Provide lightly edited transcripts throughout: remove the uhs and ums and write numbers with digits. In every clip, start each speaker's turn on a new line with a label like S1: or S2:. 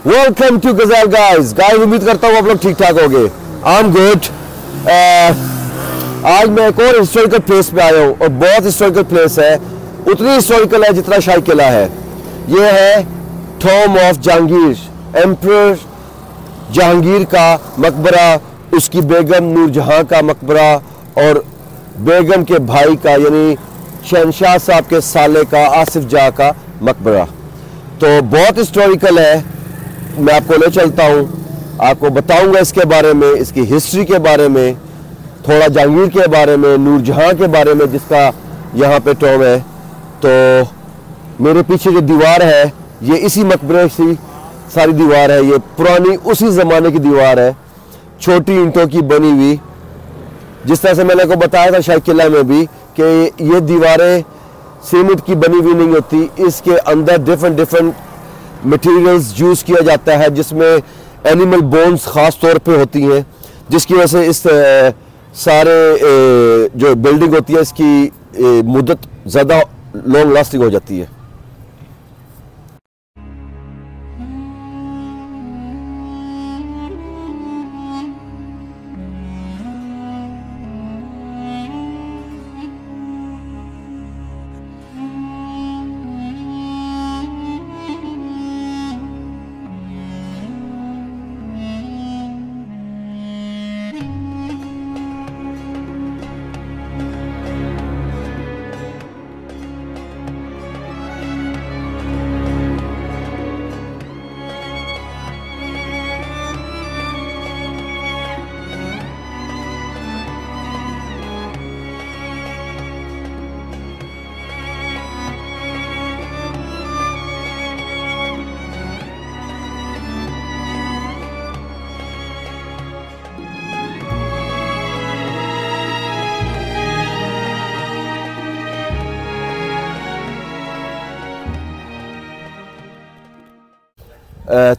S1: Welcome to गजल guys. उम्मीद करता हूँ आप लोग ठीक ठाक होंगे। I am good. आज मैं एक और हिस्टोरिकल प्लेस पे आया हूँ और बहुत हिस्टोरिकल प्लेस है, उतनी हिस्टोरिकल है जितना शाही किला है। ये है Tom of Jahangir, emperor Jahangir का मकबरा, उसकी बेगम नूरजहां का मकबरा और बेगम के भाई का यानी शहनशाह साहब के साले का आसिफ जहाँ का मकबरा। तो बहुत हिस्टोरिकल है। मैं आपको ले चलता हूँ, आपको बताऊंगा इसके बारे में, इसकी हिस्ट्री के बारे में, थोड़ा जहांगीर के बारे में, नूरजहां के बारे में जिसका यहाँ पे टॉम है। तो मेरे पीछे जो दीवार है ये इसी मकबरे की सारी दीवार है। ये पुरानी उसी ज़माने की दीवार है, छोटी ईंटों की बनी हुई। जिस तरह से मैंने को बताया था शाही किला में भी कि ये दीवारें सीमेंट की बनी हुई नहीं होती, इसके अंदर डिफरेंट मटेरियल्स यूज़ किया जाता है, जिसमें एनिमल बोन्स ख़ास तौर पे होती हैं, जिसकी वजह से इस सारे जो बिल्डिंग होती है इसकी मुद्दत ज़्यादा लॉन्ग लास्टिंग हो जाती है।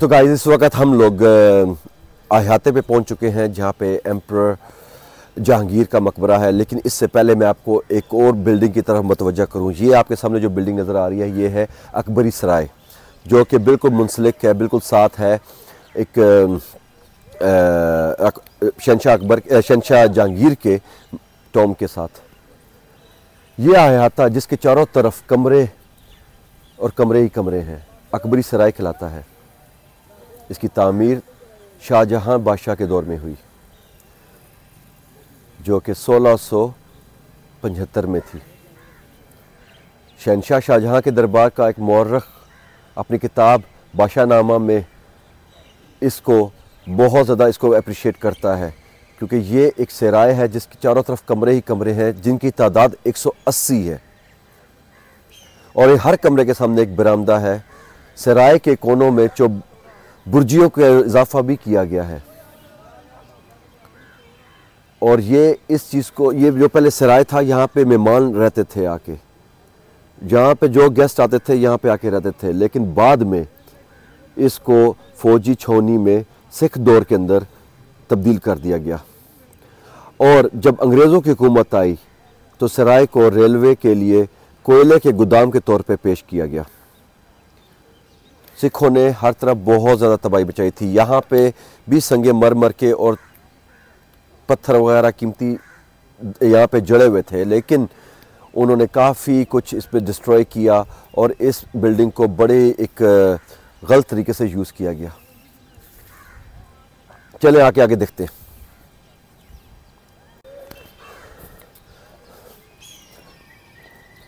S1: तो गाइस इस वक्त हम लोग अहाते पे पहुंच चुके हैं जहां पे एम्परर जहांगीर का मकबरा है। लेकिन इससे पहले मैं आपको एक और बिल्डिंग की तरफ मुतवज्जा करूं। ये आपके सामने जो बिल्डिंग नज़र आ रही है ये है अकबरी सराय, जो कि बिल्कुल मुंसलिक है, बिल्कुल साथ है एक शहनशाह जहांगीर के टॉम के साथ। ये अहाता जिसके चारों तरफ कमरे और कमरे ही कमरे हैं, अकबरी सराय कहलाता है। इसकी तामीर शाहजहां बादशाह के दौर में हुई, जो कि 1675 में थी। शहनशाह शाहजहां के दरबार का एक मौरख अपनी किताब बादशाहनामा में इसको बहुत ज़्यादा इसको अप्रिशिएट करता है, क्योंकि ये एक सराय है जिसके चारों तरफ कमरे ही कमरे हैं, जिनकी तादाद 180 है और हर कमरे के सामने एक बरामदा है। सराय के कोनों में बुर्जियों का इजाफा भी किया गया है। और ये इस चीज़ को, ये जो पहले सराय था यहाँ पे मेहमान रहते थे आके, जहाँ पे जो गेस्ट आते थे यहाँ पे आके रहते थे। लेकिन बाद में इसको फौजी छावनी में सिख दौर के अंदर तब्दील कर दिया गया। और जब अंग्रेज़ों की हुकूमत आई तो सराय को रेलवे के लिए कोयले के गोदाम के तौर पे पेश किया गया। सिखों ने हर तरफ बहुत ज़्यादा तबाही बचाई थी। यहाँ पे भी संगे मर के और पत्थर वगैरह कीमती यहाँ पे जड़े हुए थे, लेकिन उन्होंने काफ़ी कुछ इस पे डिस्ट्रॉय किया और इस बिल्डिंग को बड़े एक गलत तरीके से यूज़ किया गया। चले आगे देखते हैं।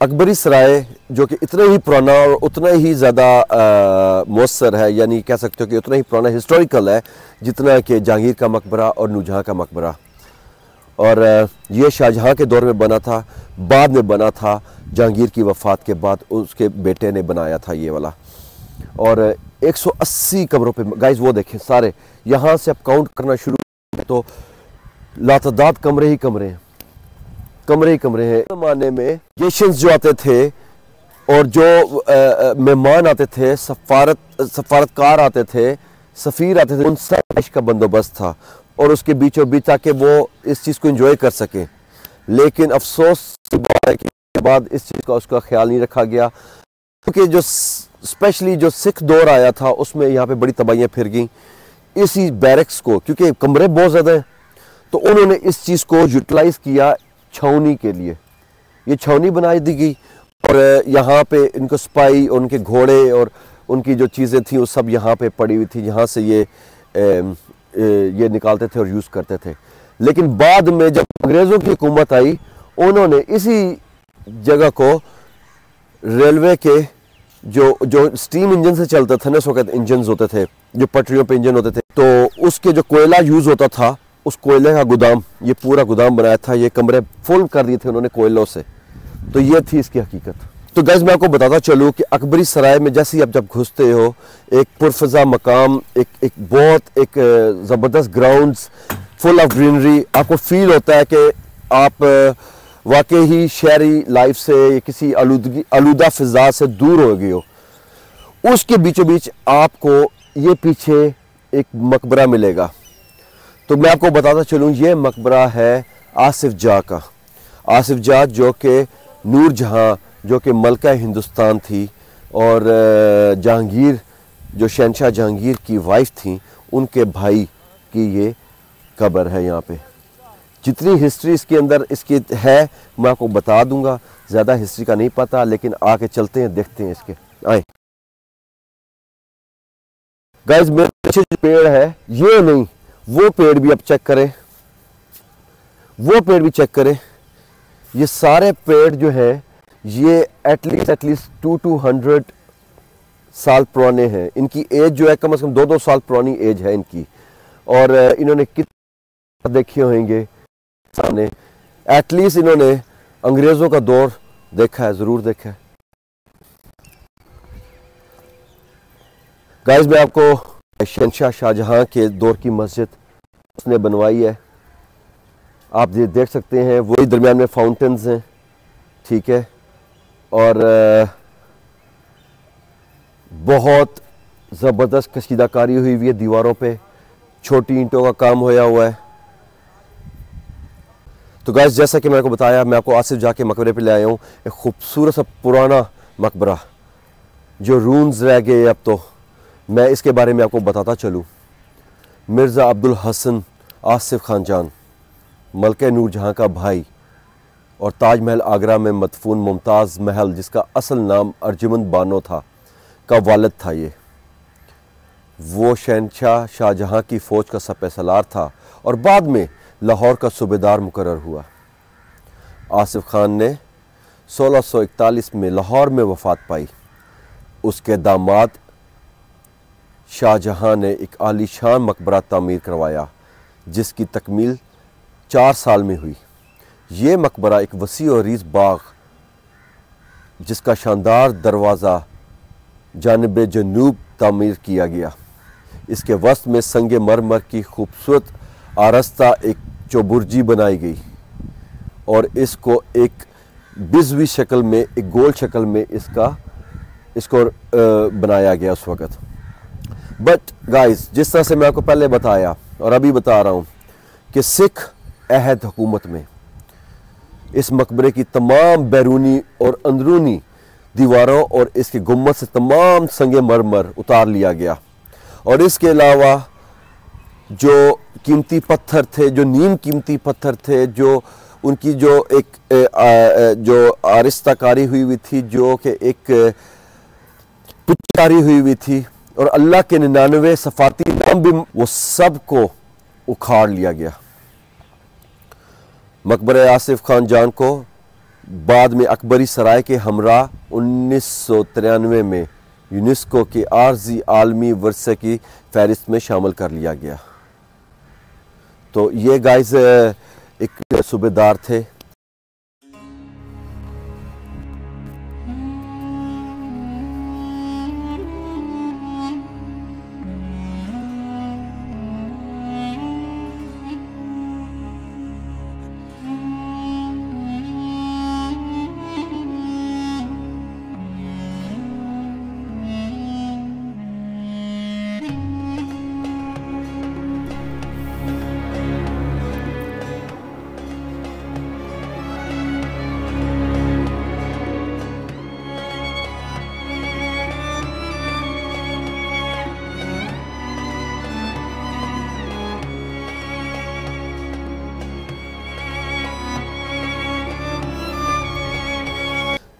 S1: अकबरी सराय जो कि इतना ही पुराना और उतना ही ज़्यादा मौसर है, यानी कह सकते हो कि उतना ही पुराना हिस्टोरिकल है जितना कि जहांगीर का मकबरा और नूरजहां का मकबरा। और ये शाहजहां के दौर में बना था, बाद में बना था जहांगीर की वफ़ात के बाद, उसके बेटे ने बनाया था ये वाला। और 180 कमरों पे गाइस वो देखें सारे, यहाँ से आप काउंट करना शुरू तो लातादाद कमरे ही कमरे हैं, कमरे ही कमरे हैं। ज़माने में गेशंस जो आते थे और जो मेहमान आते थे, सफारतकार आते थे, सफ़ीर आते थे, उन सब का बंदोबस्त था और उसके बीचों बीच ताकि वो इस चीज़ को एंजॉय कर सकें। लेकिन अफसोस की बात है कि बाद इस चीज़ का उसका ख्याल नहीं रखा गया। क्योंकि जो स्पेशली जो सिख दौर आया था उसमें यहाँ पे बड़ी तबाहियाँ फिर गई इसी बैरक्स को, क्योंकि कमरे बहुत ज़्यादा हैं, तो उन्होंने इस चीज़ को यूटिलाइज़ किया छावनी के लिए। ये छावनी बनाई दी गई और यहाँ पे इनको स्पाई और उनके घोड़े और उनकी जो चीज़ें थी वो सब यहाँ पे पड़ी हुई थी, यहाँ से ये निकालते थे और यूज़ करते थे। लेकिन बाद में जब अंग्रेज़ों की हुकूमत आई, उन्होंने इसी जगह को रेलवे के जो स्टीम इंजन से चलता था ना, उस वक्त इंजन होते थे जो पटरियों पे इंजन होते थे, तो उसके जो कोयला यूज़ होता था उस कोयले का गोदाम, ये पूरा गोदाम बनाया था। ये कमरे फुल कर दिए थे उन्होंने कोयलों से। तो ये थी इसकी हकीकत। तो गैस मैं आपको बताता चलूँ कि अकबरी सराय में जैसे ही आप जब घुसते हो, एक पुरफजा मकाम, एक बहुत एक ज़बरदस्त ग्राउंड्स फुल ऑफ ग्रीनरी, आपको फील होता है कि आप वाकई ही शहरी लाइफ से किसी आलूदा फ़िज़ा से दूर हो गए हो। उसके बीचों बीच आपको ये पीछे एक मकबरा मिलेगा। तो मैं आपको बताता चलूँ, ये मकबरा है आसिफ जाह का। आसिफ जाह जो कि नूर जहाँ, जो कि मलका हिंदुस्तान थी, और जहांगीर जो शहनशाह जहांगीर की वाइफ थी, उनके भाई की ये कब्र है यहाँ पे। जितनी हिस्ट्री इसके अंदर इसकी है मैं आपको बता दूंगा, ज़्यादा हिस्ट्री का नहीं पता, लेकिन आके चलते हैं, देखते हैं इसके। आए गाइस, मेरे पीछे जो पेड़ है ये नहीं, वो पेड़ भी आप चेक करें, वो पेड़ भी चेक करें। ये सारे पेड़ जो है ये एटलीस्ट 200 साल पुराने हैं। इनकी एज जो है कम से कम 2-2 साल पुरानी एज है इनकी। और इन्होंने कितने देखे होंगे सामने, एटलीस्ट इन्होंने अंग्रेज़ों का दौर देखा है, ज़रूर देखा है। गाइस, मैं आपको शहनशाह शाहजहां के दौर की मस्जिद उसने बनवाई है, आप ये देख सकते हैं। वही दरमियान में फाउंटेन्स हैं, ठीक है, और बहुत ज़बरदस्त कशीदाकारी हुई हुई है दीवारों पे, छोटी ईंटों का काम होया हुआ है। तो गाइस, जैसा कि मैंने आपको बताया, मैं आपको आसिफ जाह के मकबरे पे ले आया हूँ। एक खूबसूरत सा पुराना मकबरा जो रून्स रह गए अब, तो मैं इसके बारे में आपको बताता चलूँ। मिर्ज़ा अब्दुल हसन आसिफ खान जान, मलका नूर जहाँ का भाई और ताजमहल आगरा में मदफून मुमताज़ महल, जिसका असल नाम अर्जुमंद बानो था, का वालिद था। ये वो शहनशाह शाहजहाँ की फ़ौज का सपेसलार था और बाद में लाहौर का सूबेदार मुकर्रर हुआ। आसिफ खान ने 1641 में लाहौर में वफ़ात पाई। उसके दामाद शाहजहाँ ने एक आलीशान मकबरा तामीर करवाया, जिसकी तकमील 4 साल में हुई। ये मकबरा एक वसी और रीज़ बाग, जिसका शानदार दरवाज़ा जानिब जनूब तामीर किया गया। इसके वस्त में संगे मरमर की खूबसूरत आरस्ता एक चौबुर्जी बनाई गई और इसको एक बिजवी शक्ल में, एक गोल शक्ल में इसको बनाया गया उस वक़्त। बट गाइस, जिस तरह से मैं आपको पहले बताया और अभी बता रहा हूँ कि सिख अहद हुकूमत में इस मकबरे की तमाम बैरूनी और अंदरूनी दीवारों और इसके गुम्मद से तमाम संगे मरमर उतार लिया गया और इसके अलावा जो कीमती पत्थर थे, जो नीम कीमती पत्थर थे, जो उनकी जो एक जो आरिस्ताकारी हुई थी, जो कि एक पुचकारी हुई थी, और अल्लाह के 99 सफाती नाम भी, वो सब को उखाड़ लिया गया। मकबरे आसिफ खान जान को बाद में अकबरी सराय के हमरा 1993 में यूनेस्को के आर्जी आलमी वर्से की फहरिस्त में शामिल कर लिया गया। तो ये गाइस एक सूबेदार थे।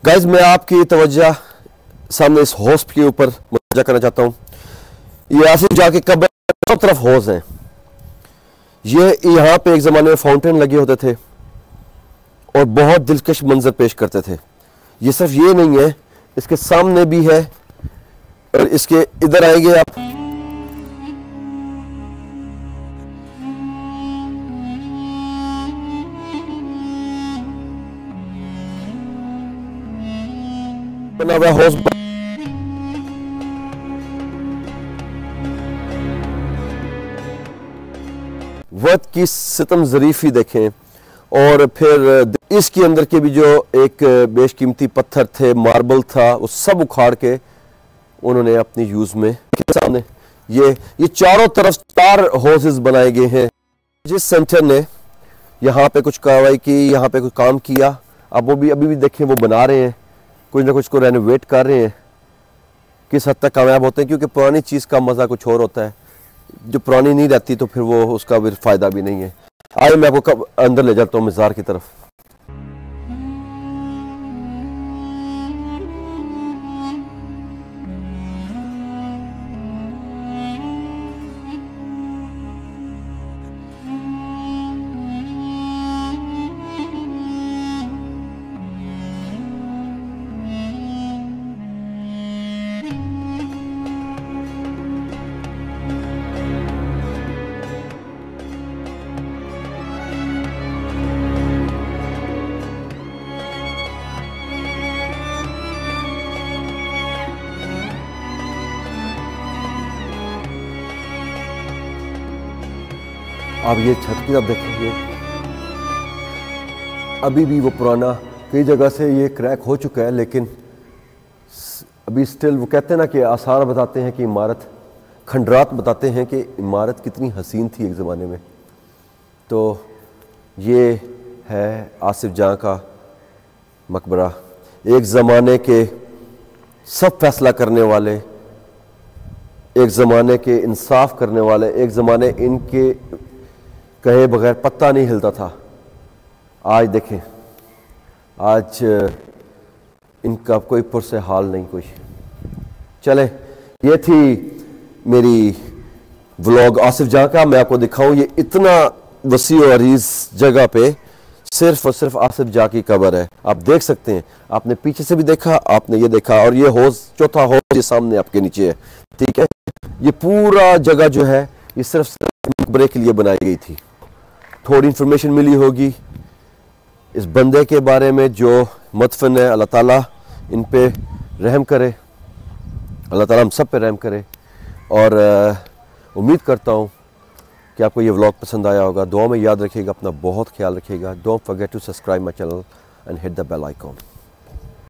S1: गाइस मैं आपकी तवज्जो सामने इस हौज के ऊपर मुतवज्जो करना चाहता हूँ। ये आसिफ जाके कब्र सब तरफ हौज हैं। ये यहाँ पे एक ज़माने में फाउंटेन लगे होते थे और बहुत दिलकश मंजर पेश करते थे। ये सिर्फ ये नहीं है, इसके सामने भी है और इसके इधर आएंगे आप, बना हुआ हौज। वक्त की सितम ज़रीफ़ी देखें। और फिर इसके अंदर के भी जो एक बेशकीमती पत्थर थे, मार्बल था, वो सब उखाड़ के उन्होंने अपनी यूज़ में सामने ये चारों तरफ 4 हाउसेस बनाए गए हैं। जिस सेंटर ने यहाँ पे कुछ कार्रवाई की, यहाँ पे कुछ काम किया, अब वो भी अभी भी देखें वो बना रहे हैं, कुछ ना कुछ को रेनोवेट कर रहे हैं। किस हद तक कामयाब होते हैं, क्योंकि पुरानी चीज़ का मज़ा कुछ और होता है। जो पुरानी नहीं रहती तो फिर वो उसका भी फ़ायदा भी नहीं है। आइए मैं आपको अंदर ले जाता हूँ मज़ार की तरफ। आप ये छत की तरफ देखेंगे, अभी भी वो पुराना, कई जगह से ये क्रैक हो चुका है, लेकिन अभी स्टिल वो कहते हैं ना कि आसार बताते हैं कि इमारत, खंडरात बताते हैं कि इमारत कितनी हसीन थी एक ज़माने में। तो ये है आसिफ जहाँ का मकबरा। एक ज़माने के सब फैसला करने वाले, एक ज़माने के इंसाफ करने वाले, एक ज़माने इनके कहे बगैर पत्ता नहीं हिलता था। आज देखें, आज इनका कोई पुरसे हाल नहीं कोई। चले, ये थी मेरी व्लॉग आसिफ जहाँ का। मैं आपको दिखाऊं, ये इतना वसी और अरीज जगह पे सिर्फ और सिर्फ आसिफ जहाँ की कब्र है। आप देख सकते हैं, आपने पीछे से भी देखा, आपने ये देखा, और ये हौज, चौथा हौज ये सामने आपके नीचे है। ठीक है, ये पूरा जगह जो है ये सिर्फ मकबरे के लिए बनाई गई थी। थोड़ी इंफॉर्मेशन मिली होगी इस बंदे के बारे में जो मदफन है। अल्लाह ताला इन पे रहम करे, अल्लाह ताला हम सब पे रहम करे। और उम्मीद करता हूँ कि आपको ये व्लॉग पसंद आया होगा। दुआ में याद रखिएगा, अपना बहुत ख्याल रखिएगा। Don't forget to subscribe my channel and hit the bell icon.